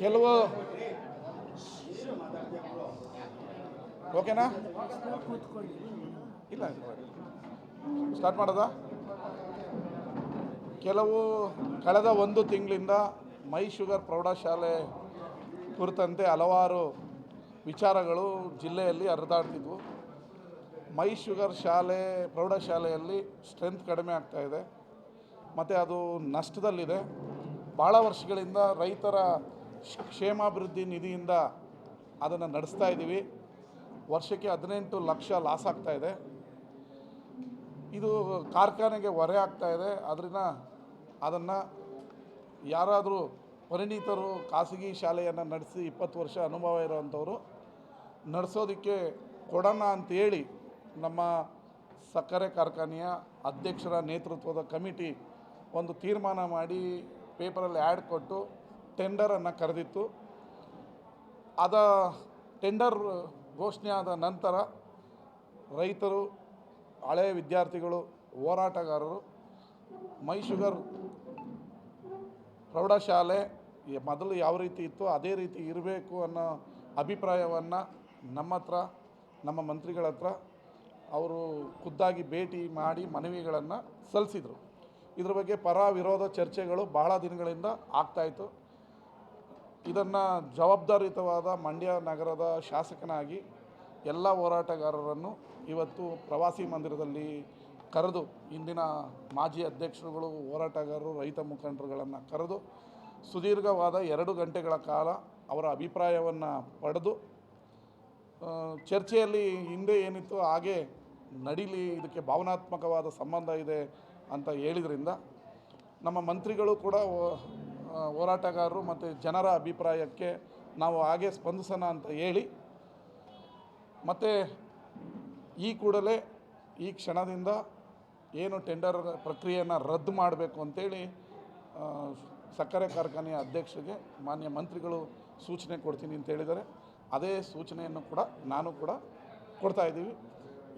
ಕೆಲವು ಓಕೆನಾ ಇಲ್ಲ ಸ್ಟಾರ್ಟ್ ಮಾಡೋದಾ? ಕೆಲವು ಕಳೆದ ಒಂದು ತಿಂಗಳಿಂದ ಮೈ ಶುಗರ್ ಪ್ರೌಢಶಾಲೆ ಕುರಿತಂತೆ ಹಲವಾರು ವಿಚಾರಗಳು ಜಿಲ್ಲೆಯಲ್ಲಿ ಹರಿದಾಡ್ತಿದ್ವು. ಮೈ ಶುಗರ್ ಪ್ರೌಢಶಾಲೆಯಲ್ಲಿ ಸ್ಟ್ರೆಂತ್ ಕಡಿಮೆ ಆಗ್ತಾಯಿದೆ ಮತ್ತು ಅದು ನಷ್ಟದಲ್ಲಿದೆ. ಭಾಳ ವರ್ಷಗಳಿಂದ ರೈತರ ಕ್ಷೇಮಾಭಿವೃದ್ಧಿ ನಿಧಿಯಿಂದ ಅದನ್ನು ನಡೆಸ್ತಾ ಇದ್ದೀವಿ. ವರ್ಷಕ್ಕೆ 18 ಲಕ್ಷ ಲಾಸ್ ಆಗ್ತಾಯಿದೆ. ಇದು ಕಾರ್ಖಾನೆಗೆ ಹೊರೆ ಆಗ್ತಾಯಿದೆ. ಅದನ್ನು ಯಾರಾದರೂ ಪರಿಣಿತರು ಖಾಸಗಿ ಶಾಲೆಯನ್ನು ನಡೆಸಿ 20 ವರ್ಷ ಅನುಭವ ಇರೋವಂಥವರು ನಡೆಸೋದಕ್ಕೆ ಕೊಡೋಣ ಅಂತೇಳಿ ನಮ್ಮ ಸಕ್ಕರೆ ಕಾರ್ಖಾನೆಯ ಅಧ್ಯಕ್ಷರ ನೇತೃತ್ವದ ಕಮಿಟಿ ಒಂದು ತೀರ್ಮಾನ ಮಾಡಿ ಪೇಪರಲ್ಲಿ ಆ್ಯಡ್ ಕೊಟ್ಟು ಟೆಂಡರನ್ನು ಕರೆದಿತ್ತು. ಟೆಂಡರ್ ಘೋಷಣೆ ಆದ ನಂತರ ರೈತರು, ಹಳೆಯ ವಿದ್ಯಾರ್ಥಿಗಳು, ಹೋರಾಟಗಾರರು ಮೈ ಶುಗರ್ ಪ್ರೌಢಶಾಲೆ ಮೊದಲು ಯಾವ ರೀತಿ ಇತ್ತು ಅದೇ ರೀತಿ ಇರಬೇಕು ಅನ್ನೋ ಅಭಿಪ್ರಾಯವನ್ನು ನಮ್ಮ ಮಂತ್ರಿಗಳ ಹತ್ರ ಅವರು ಖುದ್ದಾಗಿ ಭೇಟಿ ಮಾಡಿ ಮನವಿಗಳನ್ನು ಸಲ್ಲಿಸಿದರು. ಇದ್ರ ಬಗ್ಗೆ ಪರ ವಿರೋಧ ಚರ್ಚೆಗಳು ಬಹಳ ದಿನಗಳಿಂದ ಆಗ್ತಾಯಿತ್ತು. ಇದನ್ನು ಜವಾಬ್ದಾರಿಯುತವಾದ ಮಂಡ್ಯ ನಗರದ ಶಾಸಕನಾಗಿ ಎಲ್ಲ ಹೋರಾಟಗಾರರನ್ನು ಇವತ್ತು ಪ್ರವಾಸಿ ಮಂದಿರದಲ್ಲಿ ಕರೆದು, ಇಂದಿನ ಮಾಜಿ ಅಧ್ಯಕ್ಷರುಗಳು, ಹೋರಾಟಗಾರರು, ರೈತ ಮುಖಂಡರುಗಳನ್ನು ಕರೆದು ಸುದೀರ್ಘವಾದ 2 ಗಂಟೆಗಳ ಕಾಲ ಅವರ ಅಭಿಪ್ರಾಯವನ್ನು ಪಡೆದು ಚರ್ಚೆಯಲ್ಲಿ ಹಿಂದೆ ಏನಿತ್ತು ಹಾಗೆ ನಡೀಲಿ, ಇದಕ್ಕೆ ಭಾವನಾತ್ಮಕವಾದ ಸಂಬಂಧ ಇದೆ ಅಂತ ಹೇಳಿದ್ರಿಂದ ನಮ್ಮ ಮಂತ್ರಿಗಳು ಕೂಡ ಹೋರಾಟಗಾರರು ಮತ್ತು ಜನರ ಅಭಿಪ್ರಾಯಕ್ಕೆ ನಾವು ಹಾಗೆ ಸ್ಪಂದಿಸೋಣ ಅಂತ ಹೇಳಿ ಮತ್ತು ಈ ಕೂಡಲೇ ಈ ಕ್ಷಣದಿಂದ ಏನು ಟೆಂಡರ್ ಪ್ರಕ್ರಿಯೆಯನ್ನು ರದ್ದು ಮಾಡಬೇಕು ಅಂತೇಳಿ ಸಕ್ಕರೆ ಕಾರ್ಖಾನೆಯ ಅಧ್ಯಕ್ಷರಿಗೆ ಮಾನ್ಯ ಮಂತ್ರಿಗಳು ಸೂಚನೆ ಕೊಡ್ತೀನಿ ಅಂತ ಹೇಳಿದ್ದಾರೆ. ಅದೇ ಸೂಚನೆಯನ್ನು ಕೂಡ ನಾನು ಕೂಡ ಕೊಡ್ತಾಯಿದ್ದೀವಿ.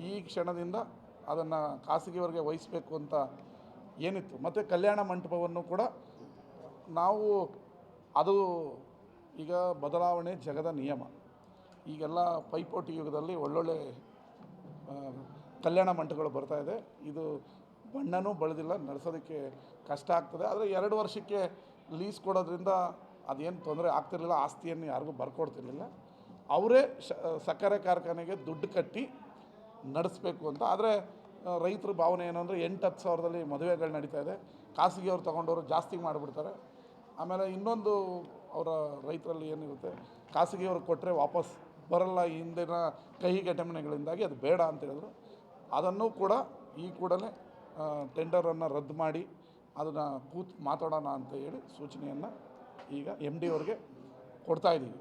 ಈ ಕ್ಷಣದಿಂದ ಅದನ್ನು ಖಾಸಗಿಯವರಿಗೆ ವಹಿಸಬೇಕು ಅಂತ ಏನಿತ್ತು. ಮತ್ತು ಕಲ್ಯಾಣ ಮಂಟಪವನ್ನು ಕೂಡ ನಾವು ಅದು ಈಗ ಬದಲಾವಣೆ ಜಗದ ನಿಯಮ. ಈಗೆಲ್ಲ ಪೈಪೋಟಿ ಯುಗದಲ್ಲಿ ಒಳ್ಳೊಳ್ಳೆ ಕಲ್ಯಾಣ ಮಂಟಪಗಳು ಬರ್ತಾಯಿದೆ. ಇದು ಬಣ್ಣನೂ ಬಳಿದಿಲ್ಲ, ನಡೆಸೋದಕ್ಕೆ ಕಷ್ಟ ಆಗ್ತದೆ. ಆದರೆ 2 ವರ್ಷಕ್ಕೆ ಲೀಸ್ ಕೊಡೋದ್ರಿಂದ ಅದೇನು ತೊಂದರೆ ಆಗ್ತಿರಲಿಲ್ಲ. ಆಸ್ತಿಯನ್ನು ಯಾರಿಗೂ ಬರ್ಕೊಡ್ತಿರ್ಲಿಲ್ಲ. ಅವರೇ ಸಕ್ಕರೆ ಕಾರ್ಖಾನೆಗೆ ದುಡ್ಡು ಕಟ್ಟಿ ನಡೆಸಬೇಕು ಅಂತ. ಆದರೆ ರೈತರ ಭಾವನೆ ಏನು ಅಂದರೆ 8-10 ಸಾವಿರದಲ್ಲಿ ಮದುವೆಗಳು ನಡೀತಾ ಇದೆ. ಖಾಸಗಿಯವ್ರು ತೊಗೊಂಡವರು ಜಾಸ್ತಿ ಮಾಡಿಬಿಡ್ತಾರೆ. ಆಮೇಲೆ ಇನ್ನೊಂದು ಅವರ ರೈತರಲ್ಲಿ ಏನಿರುತ್ತೆ, ಖಾಸಗಿಯವ್ರು ಕೊಟ್ಟರೆ ವಾಪಸ್ ಬರಲ್ಲ, ಹಿಂದಿನ ಕಹಿ ಘಟನೆಗಳಿಂದಾಗಿ ಅದು ಬೇಡ ಅಂತ ಹೇಳಿದ್ರು. ಅದನ್ನು ಕೂಡ ಈ ಕೂಡಲೇ ಟೆಂಡರನ್ನು ರದ್ದು ಮಾಡಿ ಅದನ್ನು ಮಾತಾಡೋಣ ಅಂತ ಹೇಳಿ ಸೂಚನೆಯನ್ನು ಈಗ MD ಅವ್ರಿಗೆ ಕೊಡ್ತಾಯಿದ್ದೀವಿ.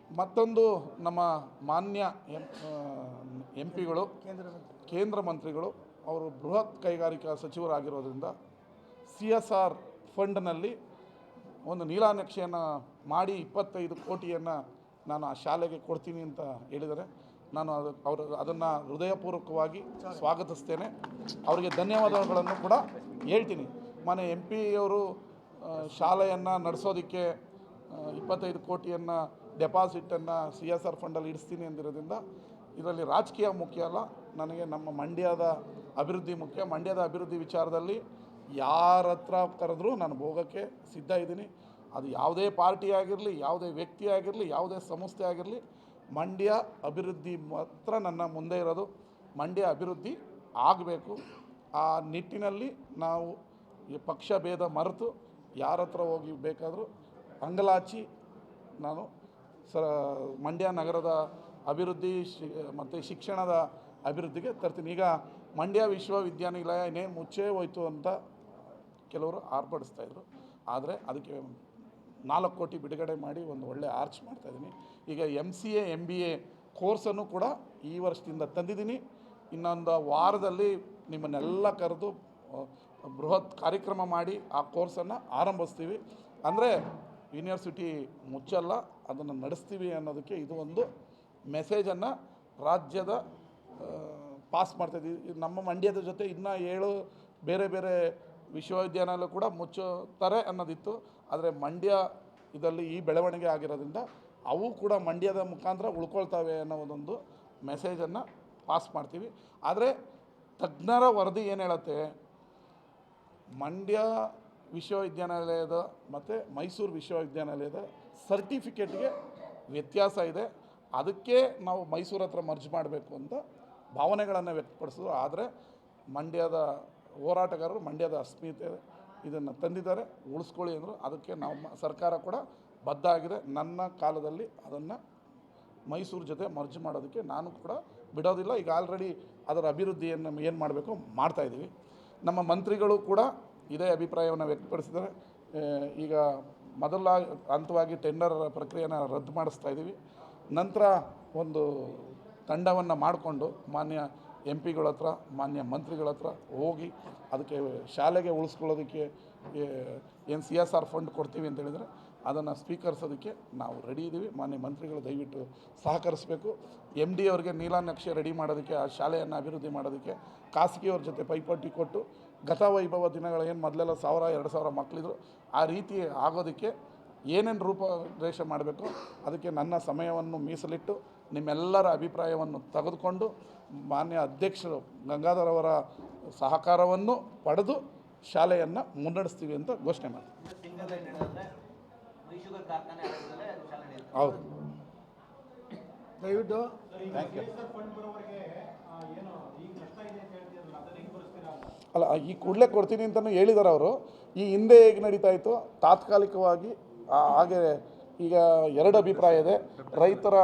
ಮತ್ತೊಂದು ನಮ್ಮ ಮಾನ್ಯ MP ಗಳು, ಕೇಂದ್ರ ಮಂತ್ರಿಗಳು, ಅವರು ಬೃಹತ್ ಕೈಗಾರಿಕಾ ಸಚಿವರಾಗಿರೋದ್ರಿಂದ CSR ಫಂಡ್ನಲ್ಲಿ ಒಂದು ನೀಲಾನಕ್ಷೆಯನ್ನು ಮಾಡಿ 25 ಕೋಟಿಯನ್ನು ನಾನು ಆ ಶಾಲೆಗೆ ಕೊಡ್ತೀನಿ ಅಂತ ಹೇಳಿದ್ದಾರೆ. ನಾನು ಅದನ್ನು ಹೃದಯಪೂರ್ವಕವಾಗಿ ಸ್ವಾಗತಿಸ್ತೇನೆ. ಅವರಿಗೆ ಧನ್ಯವಾದಗಳನ್ನು ಕೂಡ ಹೇಳ್ತೀನಿ. ಮನೆ MP ಅವರು ಶಾಲೆಯನ್ನು ನಡೆಸೋದಕ್ಕೆ 25 ಕೋಟಿಯನ್ನು ಡೆಪಾಸಿಟನ್ನು CSR ಫಂಡಲ್ಲಿ ಇಡಿಸ್ತೀನಿ ಅಂದಿರೋದ್ರಿಂದ ಇದರಲ್ಲಿ ರಾಜಕೀಯ ಮುಖ್ಯ ಅಲ್ಲ, ನನಗೆ ನಮ್ಮ ಮಂಡ್ಯದ ಅಭಿವೃದ್ಧಿ ಮುಖ್ಯ. ಮಂಡ್ಯದ ಅಭಿವೃದ್ಧಿ ವಿಚಾರದಲ್ಲಿ ಯಾರ ಹತ್ರ ಕರೆದ್ರೂ ನಾನು ಹೋಗೋಕ್ಕೆ ಸಿದ್ಧ ಇದ್ದೀನಿ. ಅದು ಯಾವುದೇ ಪಾರ್ಟಿ ಆಗಿರಲಿ, ಯಾವುದೇ ವ್ಯಕ್ತಿ ಆಗಿರಲಿ, ಯಾವುದೇ ಸಂಸ್ಥೆ ಆಗಿರಲಿ, ಮಂಡ್ಯ ಅಭಿವೃದ್ಧಿ ಮಾತ್ರ ನನ್ನ ಮುಂದೆ ಇರೋದು. ಮಂಡ್ಯ ಅಭಿವೃದ್ಧಿ ಆಗಬೇಕು. ಆ ನಿಟ್ಟಿನಲ್ಲಿ ನಾವು ಈ ಪಕ್ಷ ಭೇದ ಮರೆತು ಯಾರ ಹತ್ರ ಹೋಗಿ ಬೇಕಾದರೂ ಅಂಗಲಾಚಿ ನಾನು ಮಂಡ್ಯ ನಗರದ ಅಭಿವೃದ್ಧಿ ಮತ್ತು ಶಿಕ್ಷಣದ ಅಭಿವೃದ್ಧಿಗೆ ತರ್ತೀನಿ. ಈಗ ಮಂಡ್ಯ ವಿಶ್ವವಿದ್ಯಾನಿಲಯ ಇನ್ನೇನು ಮುಚ್ಚೇ ಹೋಯ್ತು ಅಂತ ಕೆಲವರು ಆರ್ಭಟಿಸ್ತಾಯಿದ್ರು. ಆದರೆ ಅದಕ್ಕೆ 4 ಕೋಟಿ ಬಿಡುಗಡೆ ಮಾಡಿ ಒಂದು ಒಳ್ಳೆ ಆರ್ಚ್ ಮಾಡ್ತಾಯಿದ್ದೀನಿ. ಈಗ MCA MBA ಕೋರ್ಸನ್ನು ಕೂಡ ಈ ವರ್ಷದಿಂದ ತಂದಿದ್ದೀನಿ. ಇನ್ನೊಂದು ವಾರದಲ್ಲಿ ನಿಮ್ಮನ್ನೆಲ್ಲ ಕರೆದು ಬೃಹತ್ ಕಾರ್ಯಕ್ರಮ ಮಾಡಿ ಆ ಕೋರ್ಸನ್ನು ಆರಂಭಿಸ್ತೀವಿ. ಅಂದರೆ ಯೂನಿವರ್ಸಿಟಿ ಮುಚ್ಚಲ್ಲ, ಅದನ್ನು ನಡೆಸ್ತೀವಿ ಅನ್ನೋದಕ್ಕೆ ಇದು ಒಂದು ಮೆಸೇಜನ್ನು ರಾಜ್ಯದ ಪಾಸ್ ಮಾಡ್ತಾಯಿದ್ದೀವಿ. ನಮ್ಮ ಮಂಡ್ಯದ ಜೊತೆ ಇನ್ನೂ 7 ಬೇರೆ ಬೇರೆ ವಿಶ್ವವಿದ್ಯಾನಿಲಯ ಕೂಡ ಮುಚ್ಚುತ್ತಾರೆ ಅನ್ನೋದಿತ್ತು. ಆದರೆ ಮಂಡ್ಯ ಇದರಲ್ಲಿ ಈ ಬೆಳವಣಿಗೆ ಆಗಿರೋದ್ರಿಂದ ಅವು ಕೂಡ ಮಂಡ್ಯದ ಮುಖಾಂತರ ಉಳ್ಕೊಳ್ತವೆ ಅನ್ನೋದೊಂದು ಮೆಸೇಜನ್ನು ಪಾಸ್ ಮಾಡ್ತೀವಿ. ಆದರೆ ತಜ್ಞರ ವರದಿ ಏನು ಹೇಳುತ್ತೆ, ಮಂಡ್ಯ ವಿಶ್ವವಿದ್ಯಾನಿಲಯದ ಮತ್ತು ಮೈಸೂರು ವಿಶ್ವವಿದ್ಯಾನಿಲಯದ ಸರ್ಟಿಫಿಕೇಟ್ಗೆ ವ್ಯತ್ಯಾಸ ಇದೆ. ಅದಕ್ಕೆ ನಾವು ಮೈಸೂರು ಹತ್ರ ಮರ್ಜ್ ಮಾಡಬೇಕು ಅಂತ ಭಾವನೆಗಳನ್ನು ವ್ಯಕ್ತಪಡಿಸಿದ್ರು. ಆದರೆ ಮಂಡ್ಯದ ಹೋರಾಟಗಾರರು ಮಂಡ್ಯದ ಅಸ್ಮಿತೆ ಇದನ್ನು ತಂದಿದ್ದಾರೆ, ಉಳಿಸ್ಕೊಳ್ಳಿ ಅಂದರು. ಅದಕ್ಕೆ ನಮ್ಮ ಸರ್ಕಾರ ಕೂಡ ಬದ್ಧ ಆಗಿದೆ. ನನ್ನ ಕಾಲದಲ್ಲಿ ಅದನ್ನು ಮೈಸೂರು ಜೊತೆ ಮರ್ಜ್ ಮಾಡೋದಕ್ಕೆ ನಾನು ಕೂಡ ಬಿಡೋದಿಲ್ಲ. ಈಗ ಆಲ್ರೆಡಿ ಅದರ ಅಭಿವೃದ್ಧಿಯನ್ನು ಏನು ಮಾಡಬೇಕು ಮಾಡ್ತಾಯಿದ್ದೀವಿ. ನಮ್ಮ ಮಂತ್ರಿಗಳು ಕೂಡ ಇದೇ ಅಭಿಪ್ರಾಯವನ್ನು ವ್ಯಕ್ತಪಡಿಸಿದ್ದಾರೆ. ಈಗ ಮೊದಲ ಹಂತವಾಗಿ ಟೆಂಡರ್ ಪ್ರಕ್ರಿಯೆಯನ್ನು ರದ್ದು ಮಾಡಿಸ್ತಾ ಇದ್ದೀವಿ. ನಂತರ ಒಂದು ತಂಡವನ್ನು ಮಾಡಿಕೊಂಡು ಮಾನ್ಯ MP ಗಳ ಹತ್ರ, ಮಾನ್ಯ ಮಂತ್ರಿಗಳ ಹತ್ರ ಹೋಗಿ ಅದಕ್ಕೆ ಶಾಲೆಗೆ ಉಳಿಸ್ಕೊಳ್ಳೋದಕ್ಕೆ ಏನು CSR ಫಂಡ್ ಕೊಡ್ತೀವಿ ಅಂತ ಹೇಳಿದರೆ ಅದನ್ನು ಸ್ವೀಕರಿಸೋದಕ್ಕೆ ನಾವು ರೆಡಿ ಇದ್ದೀವಿ. ಮಾನ್ಯ ಮಂತ್ರಿಗಳು ದಯವಿಟ್ಟು ಸಹಕರಿಸಬೇಕು. MD ಅವರಿಗೆ ನೀಲನಕ್ಷೆ ರೆಡಿ ಮಾಡೋದಕ್ಕೆ, ಆ ಶಾಲೆಯನ್ನು ಅಭಿವೃದ್ಧಿ ಮಾಡೋದಕ್ಕೆ ಖಾಸಗಿಯವ್ರ ಜೊತೆ ಪೈಪೋಟಿ ಕೊಟ್ಟು ಗತವೈಭವ ದಿನಗಳು ಏನು ಮೊದಲೆಲ್ಲ 1000-2000 ಮಕ್ಕಳಿದ್ರು, ಆ ರೀತಿ ಆಗೋದಕ್ಕೆ ಏನೇನು ರೂಪರೇಷೆ ಮಾಡಬೇಕು ಅದಕ್ಕೆ ನನ್ನ ಸಮಯವನ್ನು ಮೀಸಲಿಟ್ಟು ನಿಮ್ಮೆಲ್ಲರ ಅಭಿಪ್ರಾಯವನ್ನು ತೆಗೆದುಕೊಂಡು ಮಾನ್ಯ ಅಧ್ಯಕ್ಷರು ಗಂಗಾಧರ್ ಅವರ ಸಹಕಾರವನ್ನು ಪಡೆದು ಶಾಲೆಯನ್ನು ಮುನ್ನಡೆಸ್ತೀವಿ ಅಂತ ಘೋಷಣೆ ಮಾಡ್ತೀವಿ. ಹೌದು, ದಯವಿಟ್ಟು ಅಲ್ಲ ಈ ಕೂಡಲೇ ಕೊಡ್ತೀನಿ ಅಂತಲೂ ಹೇಳಿದ್ದಾರೆ ಅವರು. ಈ ಹಿಂದೆ ಹೇಗೆ ನಡೀತಾ ಇತ್ತು ತಾತ್ಕಾಲಿಕವಾಗಿ ಹಾಗೆ ಈಗ ಎರಡು ಅಭಿಪ್ರಾಯ ಇದೆ. ರೈತರ